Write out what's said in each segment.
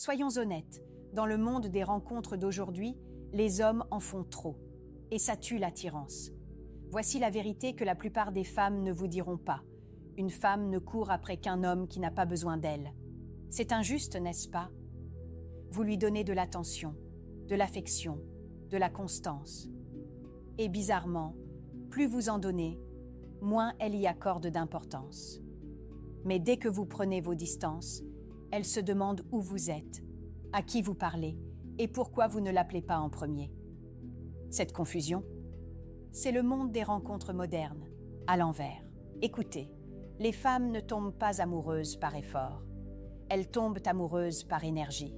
Soyons honnêtes, dans le monde des rencontres d'aujourd'hui, les hommes en font trop. Et ça tue l'attirance. Voici la vérité que la plupart des femmes ne vous diront pas. Une femme ne court après qu'un homme qui n'a pas besoin d'elle. C'est injuste, n'est-ce pas? Vous lui donnez de l'attention, de l'affection, de la constance. Et bizarrement, plus vous en donnez, moins elle y accorde d'importance. Mais dès que vous prenez vos distances, elle se demande où vous êtes, à qui vous parlez et pourquoi vous ne l'appelez pas en premier. Cette confusion, c'est le monde des rencontres modernes, à l'envers. Écoutez, les femmes ne tombent pas amoureuses par effort. Elles tombent amoureuses par énergie.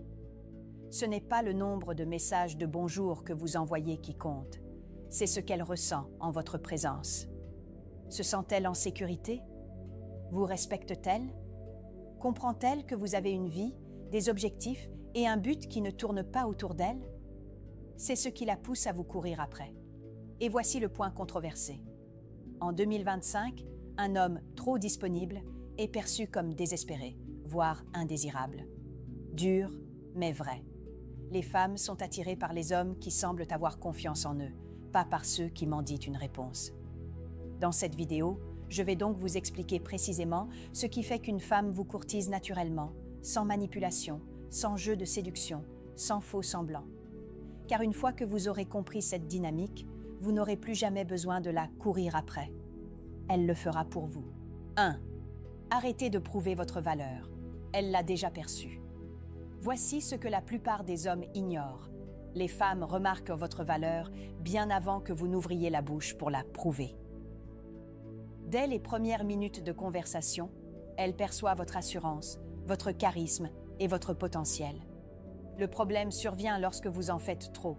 Ce n'est pas le nombre de messages de bonjour que vous envoyez qui compte, c'est ce qu'elle ressent en votre présence. Se sent-elle en sécurité? Vous respecte-t-elle? Comprend-elle que vous avez une vie, des objectifs et un but qui ne tourne pas autour d'elle? C'est ce qui la pousse à vous courir après. Et voici le point controversé. En 2025, un homme trop disponible est perçu comme désespéré, voire indésirable. Dur, mais vrai. Les femmes sont attirées par les hommes qui semblent avoir confiance en eux, pas par ceux qui menditent une réponse. Dans cette vidéo, je vais donc vous expliquer précisément ce qui fait qu'une femme vous courtise naturellement, sans manipulation, sans jeu de séduction, sans faux semblants. Car une fois que vous aurez compris cette dynamique, vous n'aurez plus jamais besoin de la courir après. Elle le fera pour vous. 1. Arrêtez de prouver votre valeur. Elle l'a déjà perçue. Voici ce que la plupart des hommes ignorent. Les femmes remarquent votre valeur bien avant que vous n'ouvriez la bouche pour la prouver. Dès les premières minutes de conversation, elle perçoit votre assurance, votre charisme et votre potentiel. Le problème survient lorsque vous en faites trop.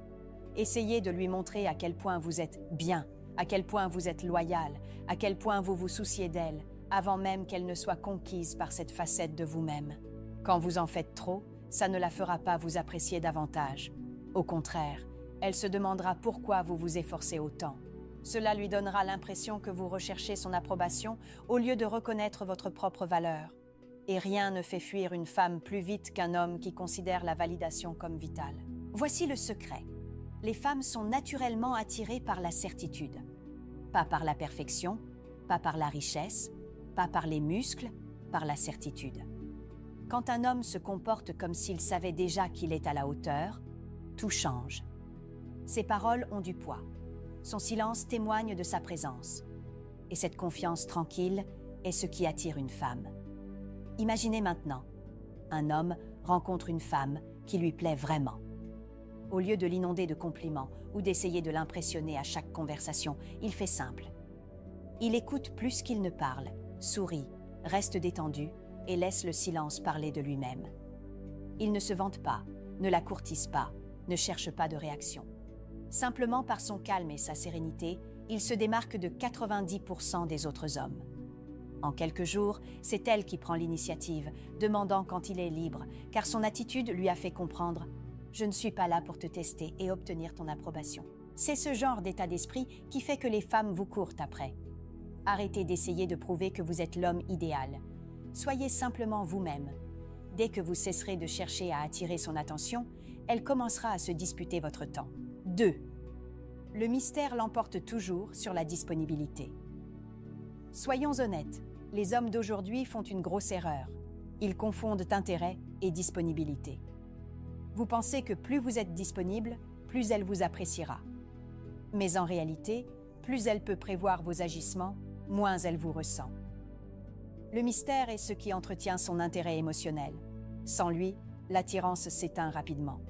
Essayez de lui montrer à quel point vous êtes bien, à quel point vous êtes loyal, à quel point vous vous souciez d'elle, avant même qu'elle ne soit conquise par cette facette de vous-même. Quand vous en faites trop, ça ne la fera pas vous apprécier davantage. Au contraire, elle se demandera pourquoi vous vous efforcez autant. Cela lui donnera l'impression que vous recherchez son approbation au lieu de reconnaître votre propre valeur. Et rien ne fait fuir une femme plus vite qu'un homme qui considère la validation comme vitale. Voici le secret. Les femmes sont naturellement attirées par la certitude. Pas par la perfection, pas par la richesse, pas par les muscles, par la certitude. Quand un homme se comporte comme s'il savait déjà qu'il est à la hauteur, tout change. Ses paroles ont du poids. Son silence témoigne de sa présence. Et cette confiance tranquille est ce qui attire une femme. Imaginez maintenant, un homme rencontre une femme qui lui plaît vraiment. Au lieu de l'inonder de compliments ou d'essayer de l'impressionner à chaque conversation, il fait simple. Il écoute plus qu'il ne parle, sourit, reste détendu et laisse le silence parler de lui-même. Il ne se vante pas, ne la courtise pas, ne cherche pas de réaction. Simplement par son calme et sa sérénité, il se démarque de 90% des autres hommes. En quelques jours, c'est elle qui prend l'initiative, demandant quand il est libre, car son attitude lui a fait comprendre « Je ne suis pas là pour te tester et obtenir ton approbation ». C'est ce genre d'état d'esprit qui fait que les femmes vous courent après. Arrêtez d'essayer de prouver que vous êtes l'homme idéal. Soyez simplement vous-même. Dès que vous cesserez de chercher à attirer son attention, elle commencera à se disputer votre temps. 2. Le mystère l'emporte toujours sur la disponibilité. Soyons honnêtes, les hommes d'aujourd'hui font une grosse erreur. Ils confondent intérêt et disponibilité. Vous pensez que plus vous êtes disponible, plus elle vous appréciera. Mais en réalité, plus elle peut prévoir vos agissements, moins elle vous ressent. Le mystère est ce qui entretient son intérêt émotionnel. Sans lui, l'attirance s'éteint rapidement.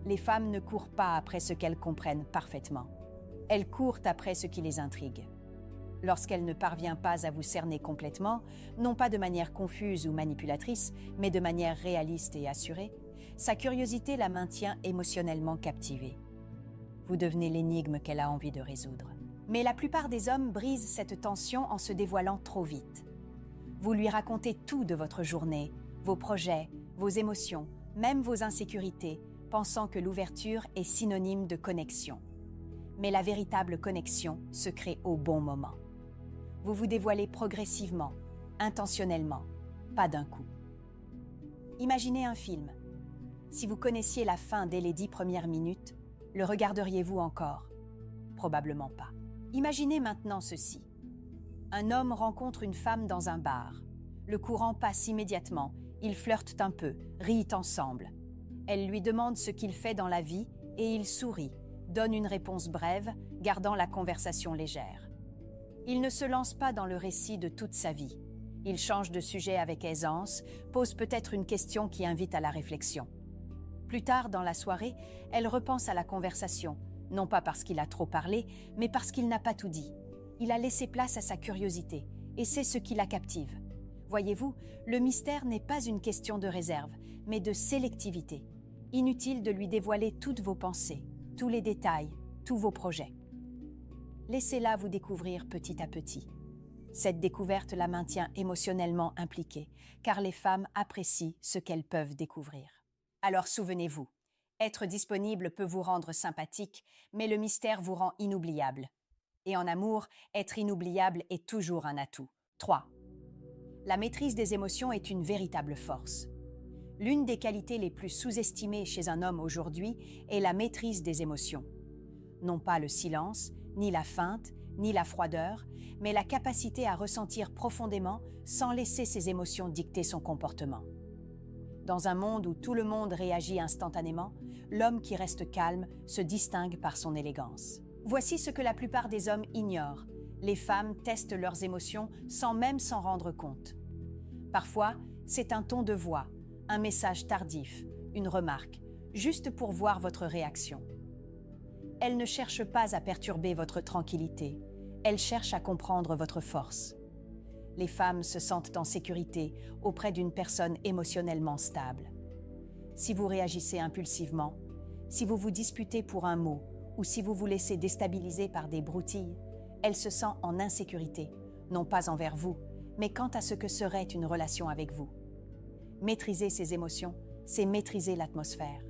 Les femmes ne courent pas après ce qu'elles comprennent parfaitement. Elles courent après ce qui les intrigue. Lorsqu'elle ne parvient pas à vous cerner complètement, non pas de manière confuse ou manipulatrice, mais de manière réaliste et assurée, sa curiosité la maintient émotionnellement captivée. Vous devenez l'énigme qu'elle a envie de résoudre. Mais la plupart des hommes brisent cette tension en se dévoilant trop vite. Vous lui racontez tout de votre journée, vos projets, vos émotions, même vos insécurités, pensant que l'ouverture est synonyme de connexion. Mais la véritable connexion se crée au bon moment. Vous vous dévoilez progressivement, intentionnellement, pas d'un coup. Imaginez un film. Si vous connaissiez la fin dès les 10 premières minutes, le regarderiez-vous encore? Probablement pas. Imaginez maintenant ceci. Un homme rencontre une femme dans un bar. Le courant passe immédiatement, ils flirtent un peu, rient ensemble. Elle lui demande ce qu'il fait dans la vie et il sourit, donne une réponse brève, gardant la conversation légère. Il ne se lance pas dans le récit de toute sa vie. Il change de sujet avec aisance, pose peut-être une question qui invite à la réflexion. Plus tard dans la soirée, elle repense à la conversation, non pas parce qu'il a trop parlé, mais parce qu'il n'a pas tout dit. Il a laissé place à sa curiosité, et c'est ce qui la captive. Voyez-vous, le mystère n'est pas une question de réserve, mais de sélectivité. Inutile de lui dévoiler toutes vos pensées, tous les détails, tous vos projets. Laissez-la vous découvrir petit à petit. Cette découverte la maintient émotionnellement impliquée, car les femmes apprécient ce qu'elles peuvent découvrir. Alors souvenez-vous, être disponible peut vous rendre sympathique, mais le mystère vous rend inoubliable. Et en amour, être inoubliable est toujours un atout. 3. La maîtrise des émotions est une véritable force. L'une des qualités les plus sous-estimées chez un homme aujourd'hui est la maîtrise des émotions. Non pas le silence, ni la feinte, ni la froideur, mais la capacité à ressentir profondément sans laisser ses émotions dicter son comportement. Dans un monde où tout le monde réagit instantanément, l'homme qui reste calme se distingue par son élégance. Voici ce que la plupart des hommes ignorent. Les femmes testent leurs émotions sans même s'en rendre compte. Parfois, c'est un ton de voix, un message tardif, une remarque, juste pour voir votre réaction. Elles ne cherchent pas à perturber votre tranquillité, elles cherchent à comprendre votre force. Les femmes se sentent en sécurité auprès d'une personne émotionnellement stable. Si vous réagissez impulsivement, si vous vous disputez pour un mot ou si vous vous laissez déstabiliser par des broutilles, elle se sent en insécurité, non pas envers vous, mais quant à ce que serait une relation avec vous. Maîtriser ses émotions, c'est maîtriser l'atmosphère.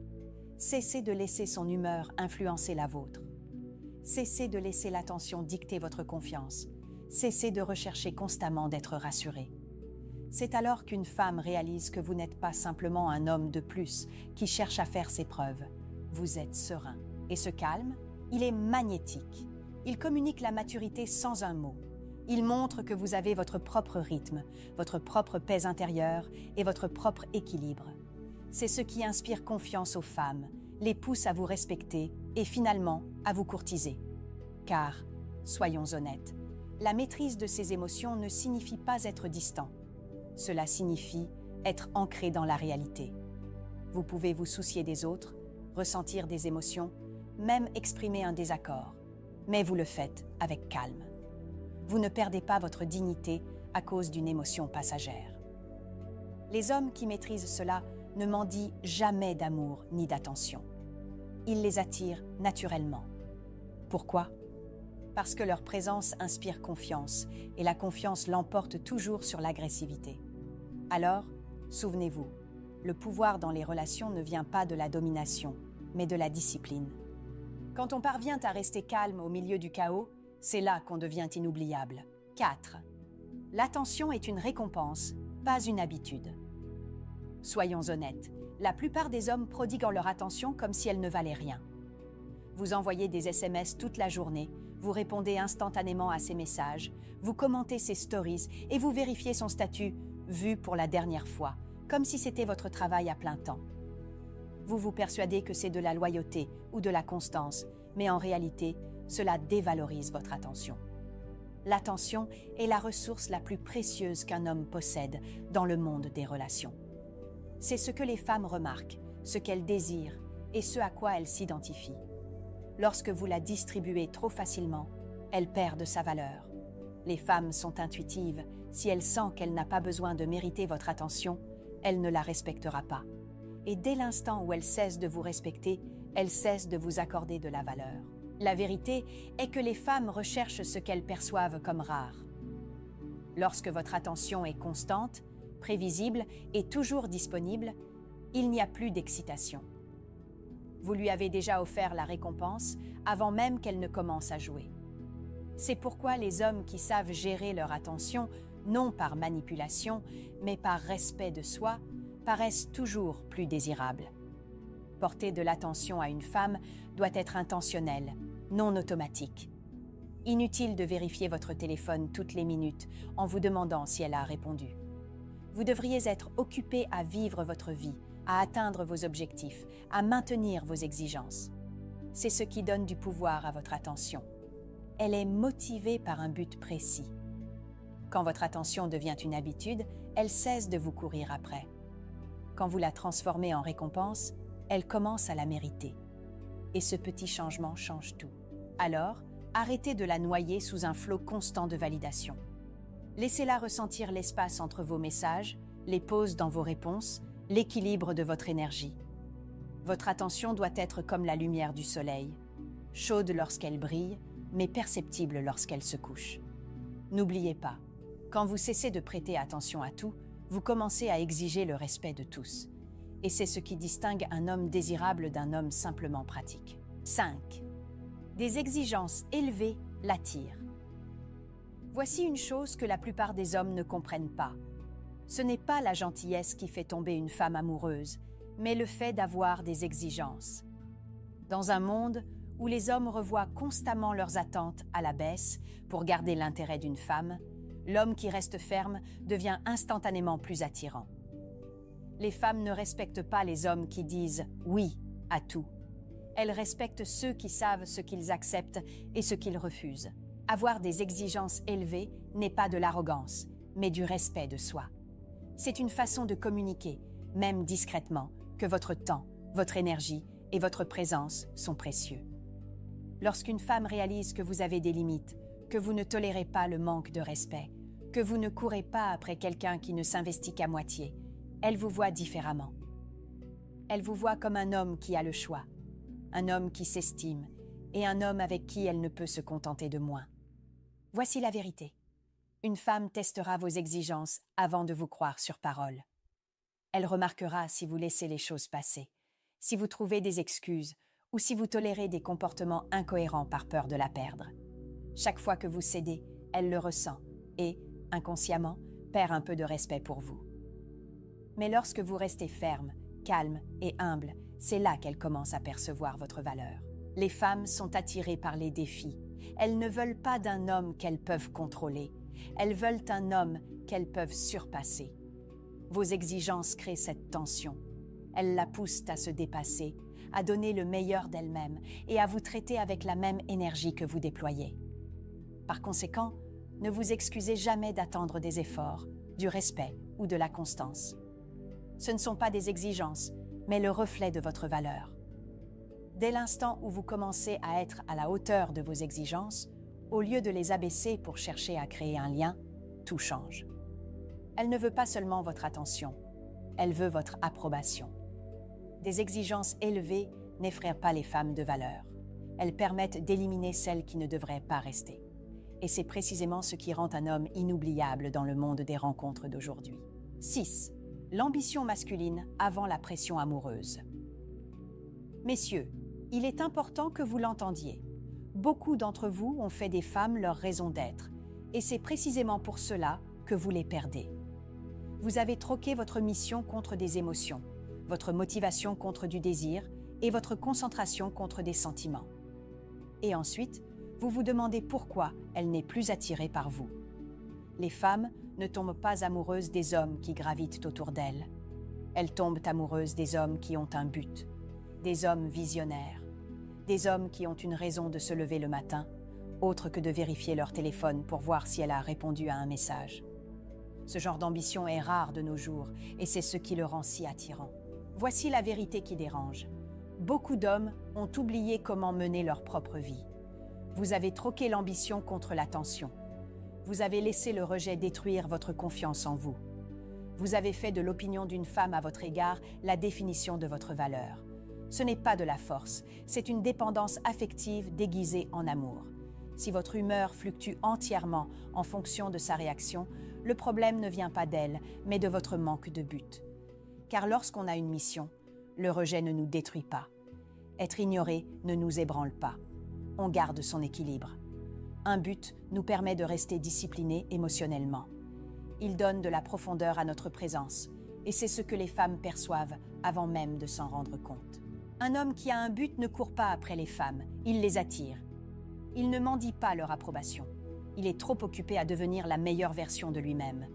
Cessez de laisser son humeur influencer la vôtre. Cessez de laisser l'attention dicter votre confiance. Cessez de rechercher constamment d'être rassuré. C'est alors qu'une femme réalise que vous n'êtes pas simplement un homme de plus qui cherche à faire ses preuves. Vous êtes serein. Et ce calme, il est magnétique. Il communique la maturité sans un mot. Il montre que vous avez votre propre rythme, votre propre paix intérieure et votre propre équilibre. C'est ce qui inspire confiance aux femmes, les pousse à vous respecter et finalement à vous courtiser. Car, soyons honnêtes, la maîtrise de ses émotions ne signifie pas être distant. Cela signifie être ancré dans la réalité. Vous pouvez vous soucier des autres, ressentir des émotions, même exprimer un désaccord, mais vous le faites avec calme. Vous ne perdez pas votre dignité à cause d'une émotion passagère. Les hommes qui maîtrisent cela ne mendient jamais d'amour ni d'attention. Ils les attirent naturellement. Pourquoi? Parce que leur présence inspire confiance et la confiance l'emporte toujours sur l'agressivité. Alors, souvenez-vous, le pouvoir dans les relations ne vient pas de la domination, mais de la discipline. Quand on parvient à rester calme au milieu du chaos, c'est là qu'on devient inoubliable. 4. L'attention est une récompense, pas une habitude. Soyons honnêtes, la plupart des hommes prodiguent leur attention comme si elle ne valait rien. Vous envoyez des SMS toute la journée, vous répondez instantanément à ses messages, vous commentez ses stories et vous vérifiez son statut « vu pour la dernière fois », comme si c'était votre travail à plein temps. Vous vous persuadez que c'est de la loyauté ou de la constance, mais en réalité, cela dévalorise votre attention. L'attention est la ressource la plus précieuse qu'un homme possède dans le monde des relations. C'est ce que les femmes remarquent, ce qu'elles désirent et ce à quoi elles s'identifient. Lorsque vous la distribuez trop facilement, elle perd de sa valeur. Les femmes sont intuitives, si elle sent qu'elle n'a pas besoin de mériter votre attention, elle ne la respectera pas. Et dès l'instant où elle cesse de vous respecter, elle cesse de vous accorder de la valeur. La vérité est que les femmes recherchent ce qu'elles perçoivent comme rare. Lorsque votre attention est constante, prévisible et toujours disponible, il n'y a plus d'excitation. Vous lui avez déjà offert la récompense avant même qu'elle ne commence à jouer. C'est pourquoi les hommes qui savent gérer leur attention, non par manipulation, mais par respect de soi, paraissent toujours plus désirables. Porter de l'attention à une femme doit être intentionnel, non automatique. Inutile de vérifier votre téléphone toutes les minutes en vous demandant si elle a répondu. Vous devriez être occupé à vivre votre vie, à atteindre vos objectifs, à maintenir vos exigences. C'est ce qui donne du pouvoir à votre attention. Elle est motivée par un but précis. Quand votre attention devient une habitude, elle cesse de vous courir après. Quand vous la transformez en récompense, elle commence à la mériter. Et ce petit changement change tout. Alors, arrêtez de la noyer sous un flot constant de validation. Laissez-la ressentir l'espace entre vos messages, les pauses dans vos réponses, l'équilibre de votre énergie. Votre attention doit être comme la lumière du soleil, chaude lorsqu'elle brille, mais perceptible lorsqu'elle se couche. N'oubliez pas, quand vous cessez de prêter attention à tout, vous commencez à exiger le respect de tous. Et c'est ce qui distingue un homme désirable d'un homme simplement pratique. 5. Des exigences élevées l'attirent. Voici une chose que la plupart des hommes ne comprennent pas. Ce n'est pas la gentillesse qui fait tomber une femme amoureuse, mais le fait d'avoir des exigences. Dans un monde où les hommes revoient constamment leurs attentes à la baisse pour garder l'intérêt d'une femme, l'homme qui reste ferme devient instantanément plus attirant. Les femmes ne respectent pas les hommes qui disent « oui » à tout. Elles respectent ceux qui savent ce qu'ils acceptent et ce qu'ils refusent. Avoir des exigences élevées n'est pas de l'arrogance, mais du respect de soi. C'est une façon de communiquer, même discrètement, que votre temps, votre énergie et votre présence sont précieux. Lorsqu'une femme réalise que vous avez des limites, que vous ne tolérez pas le manque de respect, que vous ne courez pas après quelqu'un qui ne s'investit qu'à moitié, elle vous voit différemment. Elle vous voit comme un homme qui a le choix, un homme qui s'estime et un homme avec qui elle ne peut se contenter de moins. Voici la vérité. Une femme testera vos exigences avant de vous croire sur parole. Elle remarquera si vous laissez les choses passer, si vous trouvez des excuses ou si vous tolérez des comportements incohérents par peur de la perdre. Chaque fois que vous cédez, elle le ressent et, inconsciemment, perd un peu de respect pour vous. Mais lorsque vous restez ferme, calme et humble, c'est là qu'elle commence à percevoir votre valeur. Les femmes sont attirées par les défis. Elles ne veulent pas d'un homme qu'elles peuvent contrôler. Elles veulent un homme qu'elles peuvent surpasser. Vos exigences créent cette tension. Elles la poussent à se dépasser, à donner le meilleur d'elle-même et à vous traiter avec la même énergie que vous déployez. Par conséquent, ne vous excusez jamais d'attendre des efforts, du respect ou de la constance. Ce ne sont pas des exigences, mais le reflet de votre valeur. Dès l'instant où vous commencez à être à la hauteur de vos exigences, au lieu de les abaisser pour chercher à créer un lien, tout change. Elle ne veut pas seulement votre attention, elle veut votre approbation. Des exigences élevées n'effraient pas les femmes de valeur. Elles permettent d'éliminer celles qui ne devraient pas rester. Et c'est précisément ce qui rend un homme inoubliable dans le monde des rencontres d'aujourd'hui. 6. L'ambition masculine avant la pression amoureuse. Messieurs, il est important que vous l'entendiez. Beaucoup d'entre vous ont fait des femmes leur raison d'être, et c'est précisément pour cela que vous les perdez. Vous avez troqué votre mission contre des émotions, votre motivation contre du désir et votre concentration contre des sentiments. Et ensuite, vous vous demandez pourquoi elle n'est plus attirée par vous. Les femmes ne tombent pas amoureuses des hommes qui gravitent autour d'elles. Elles tombent amoureuses des hommes qui ont un but, des hommes visionnaires, des hommes qui ont une raison de se lever le matin, autre que de vérifier leur téléphone pour voir si elle a répondu à un message. Ce genre d'ambition est rare de nos jours et c'est ce qui le rend si attirant. Voici la vérité qui dérange. Beaucoup d'hommes ont oublié comment mener leur propre vie. Vous avez troqué l'ambition contre l'attention. Vous avez laissé le rejet détruire votre confiance en vous. Vous avez fait de l'opinion d'une femme à votre égard la définition de votre valeur. Ce n'est pas de la force, c'est une dépendance affective déguisée en amour. Si votre humeur fluctue entièrement en fonction de sa réaction, le problème ne vient pas d'elle, mais de votre manque de but. Car lorsqu'on a une mission, le rejet ne nous détruit pas. Être ignoré ne nous ébranle pas. On garde son équilibre. Un but nous permet de rester disciplinés émotionnellement. Il donne de la profondeur à notre présence, et c'est ce que les femmes perçoivent avant même de s'en rendre compte. Un homme qui a un but ne court pas après les femmes, il les attire. Il ne mendie pas leur approbation. Il est trop occupé à devenir la meilleure version de lui-même.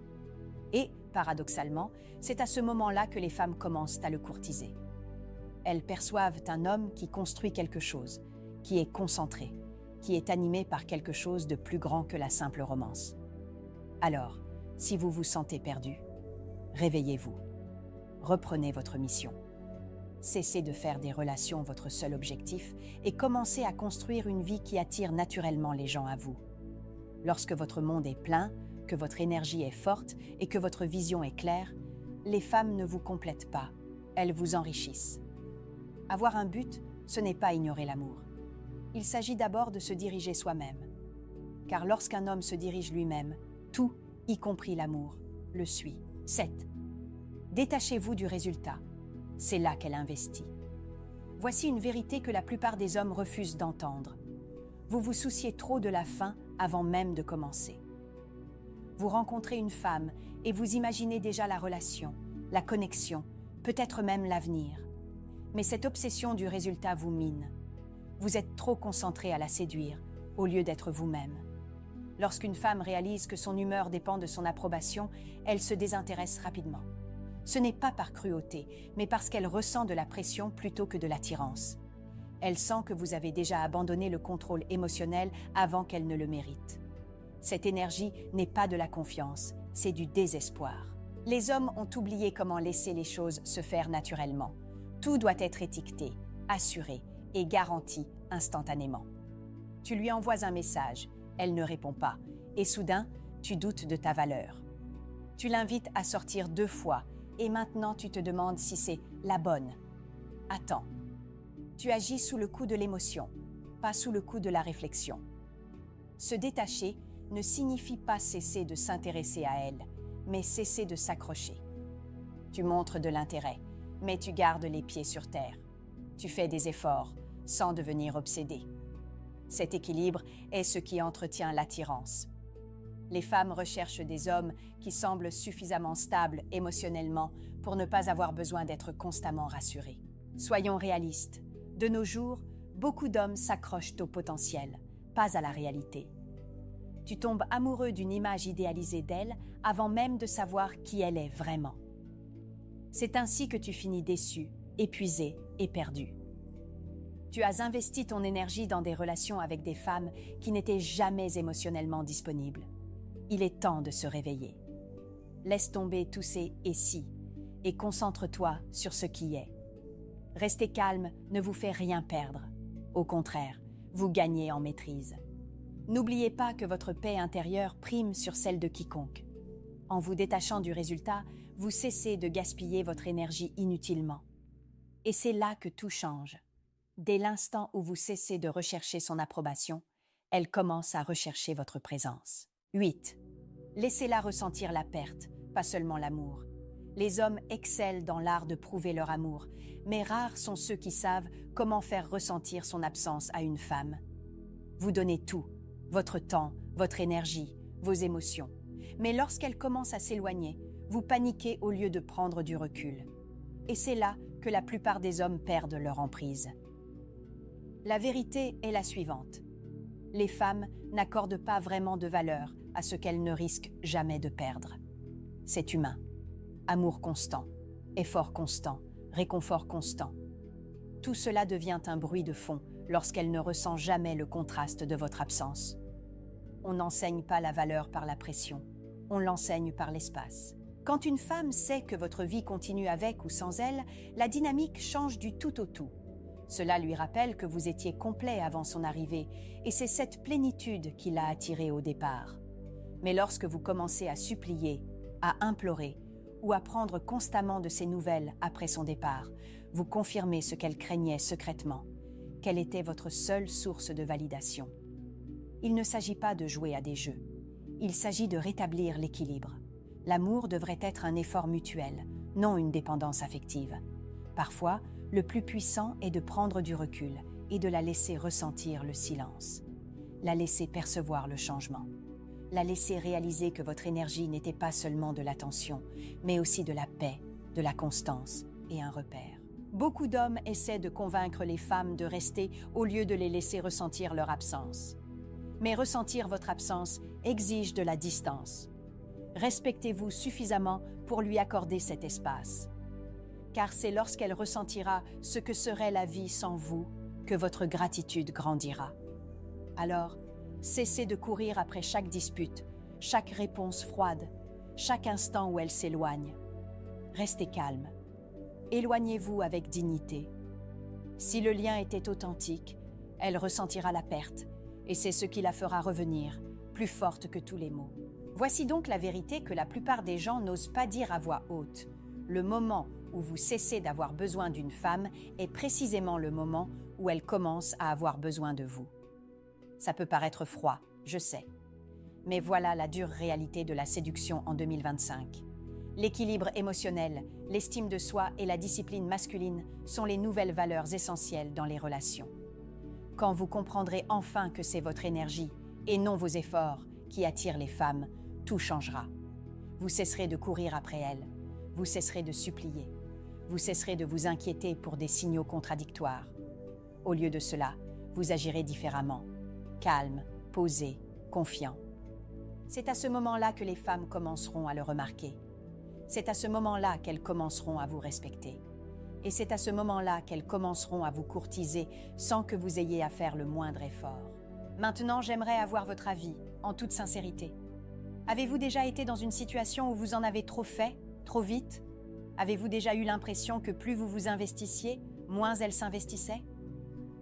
Et, paradoxalement, c'est à ce moment-là que les femmes commencent à le courtiser. Elles perçoivent un homme qui construit quelque chose, qui est concentré, qui est animé par quelque chose de plus grand que la simple romance. Alors, si vous vous sentez perdu, réveillez-vous. Reprenez votre mission. Cessez de faire des relations votre seul objectif et commencez à construire une vie qui attire naturellement les gens à vous. Lorsque votre monde est plein, que votre énergie est forte et que votre vision est claire, les femmes ne vous complètent pas, elles vous enrichissent. Avoir un but, ce n'est pas ignorer l'amour. Il s'agit d'abord de se diriger soi-même. Car lorsqu'un homme se dirige lui-même, tout, y compris l'amour, le suit. 7. Détachez-vous du résultat. C'est là qu'elle investit. Voici une vérité que la plupart des hommes refusent d'entendre. Vous vous souciez trop de la fin avant même de commencer. Vous rencontrez une femme et vous imaginez déjà la relation, la connexion, peut-être même l'avenir. Mais cette obsession du résultat vous mine. Vous êtes trop concentré à la séduire, au lieu d'être vous-même. Lorsqu'une femme réalise que son humeur dépend de son approbation, elle se désintéresse rapidement. Ce n'est pas par cruauté, mais parce qu'elle ressent de la pression plutôt que de l'attirance. Elle sent que vous avez déjà abandonné le contrôle émotionnel avant qu'elle ne le mérite. Cette énergie n'est pas de la confiance, c'est du désespoir. Les hommes ont oublié comment laisser les choses se faire naturellement. Tout doit être étiqueté, assuré et garanti instantanément. Tu lui envoies un message, elle ne répond pas, et soudain, tu doutes de ta valeur. Tu l'invites à sortir 2 fois, et maintenant tu te demandes si c'est la bonne. Attends. Tu agis sous le coup de l'émotion, pas sous le coup de la réflexion. Se détacher ne signifie pas cesser de s'intéresser à elle, mais cesser de s'accrocher. Tu montres de l'intérêt, mais tu gardes les pieds sur terre. Tu fais des efforts, sans devenir obsédé. Cet équilibre est ce qui entretient l'attirance. Les femmes recherchent des hommes qui semblent suffisamment stables émotionnellement pour ne pas avoir besoin d'être constamment rassurés. Soyons réalistes. De nos jours, beaucoup d'hommes s'accrochent au potentiel, pas à la réalité. Tu tombes amoureux d'une image idéalisée d'elle avant même de savoir qui elle est vraiment. C'est ainsi que tu finis déçu, épuisé et perdu. Tu as investi ton énergie dans des relations avec des femmes qui n'étaient jamais émotionnellement disponibles. Il est temps de se réveiller. Laisse tomber tous ces « et si » et concentre-toi sur ce qui est. Rester calme ne vous fait rien perdre. Au contraire, vous gagnez en maîtrise. N'oubliez pas que votre paix intérieure prime sur celle de quiconque. En vous détachant du résultat, vous cessez de gaspiller votre énergie inutilement. Et c'est là que tout change. Dès l'instant où vous cessez de rechercher son approbation, elle commence à rechercher votre présence. 8. Laissez-la ressentir la perte, pas seulement l'amour. Les hommes excellent dans l'art de prouver leur amour, mais rares sont ceux qui savent comment faire ressentir son absence à une femme. Vous donnez tout, votre temps, votre énergie, vos émotions. Mais lorsqu'elle commence à s'éloigner, vous paniquez au lieu de prendre du recul. Et c'est là que la plupart des hommes perdent leur emprise. La vérité est la suivante. Les femmes n'accordent pas vraiment de valeur à ce qu'elles ne risquent jamais de perdre. C'est humain. Amour constant, effort constant, réconfort constant. Tout cela devient un bruit de fond lorsqu'elle ne ressent jamais le contraste de votre absence. On n'enseigne pas la valeur par la pression, on l'enseigne par l'espace. Quand une femme sait que votre vie continue avec ou sans elle, la dynamique change du tout au tout. Cela lui rappelle que vous étiez complet avant son arrivée, et c'est cette plénitude qui l'a attirée au départ. Mais lorsque vous commencez à supplier, à implorer, ou à prendre constamment de ses nouvelles après son départ, vous confirmez ce qu'elle craignait secrètement, qu'elle était votre seule source de validation. Il ne s'agit pas de jouer à des jeux, il s'agit de rétablir l'équilibre. L'amour devrait être un effort mutuel, non une dépendance affective. Parfois, le plus puissant est de prendre du recul et de la laisser ressentir le silence, la laisser percevoir le changement, la laisser réaliser que votre énergie n'était pas seulement de l'attention, mais aussi de la paix, de la constance et un repère. Beaucoup d'hommes essaient de convaincre les femmes de rester au lieu de les laisser ressentir leur absence. Mais ressentir votre absence exige de la distance. Respectez-vous suffisamment pour lui accorder cet espace. Car c'est lorsqu'elle ressentira ce que serait la vie sans vous que votre gratitude grandira. Alors, cessez de courir après chaque dispute, chaque réponse froide, chaque instant où elle s'éloigne. Restez calme. Éloignez-vous avec dignité. Si le lien était authentique, elle ressentira la perte, et c'est ce qui la fera revenir, plus forte que tous les mots. Voici donc la vérité que la plupart des gens n'osent pas dire à voix haute. Le moment où vous cessez d'avoir besoin d'une femme est précisément le moment où elle commence à avoir besoin de vous. Ça peut paraître froid, je sais. Mais voilà la dure réalité de la séduction en 2025. L'équilibre émotionnel, l'estime de soi et la discipline masculine sont les nouvelles valeurs essentielles dans les relations. Quand vous comprendrez enfin que c'est votre énergie, et non vos efforts, qui attirent les femmes, tout changera. Vous cesserez de courir après elles, vous cesserez de supplier, vous cesserez de vous inquiéter pour des signaux contradictoires. Au lieu de cela, vous agirez différemment, calme, posé, confiant. C'est à ce moment-là que les femmes commenceront à le remarquer. C'est à ce moment-là qu'elles commenceront à vous respecter. Et c'est à ce moment-là qu'elles commenceront à vous courtiser sans que vous ayez à faire le moindre effort. Maintenant, j'aimerais avoir votre avis, en toute sincérité. Avez-vous déjà été dans une situation où vous en avez trop fait, trop vite? Avez-vous déjà eu l'impression que plus vous vous investissiez, moins elles s'investissaient?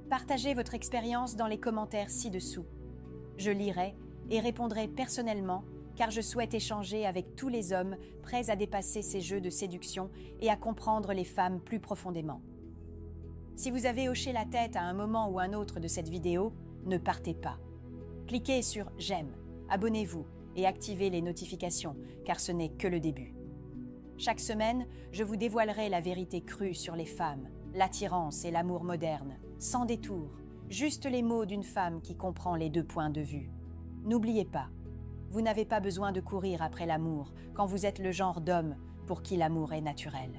Partagez votre expérience dans les commentaires ci-dessous. Je lirai et répondrai personnellement car je souhaite échanger avec tous les hommes prêts à dépasser ces jeux de séduction et à comprendre les femmes plus profondément. Si vous avez hoché la tête à un moment ou un autre de cette vidéo, ne partez pas. Cliquez sur « J'aime », abonnez-vous et activez les notifications car ce n'est que le début. Chaque semaine, je vous dévoilerai la vérité crue sur les femmes, l'attirance et l'amour moderne, sans détour, juste les mots d'une femme qui comprend les deux points de vue. N'oubliez pas, vous n'avez pas besoin de courir après l'amour quand vous êtes le genre d'homme pour qui l'amour est naturel.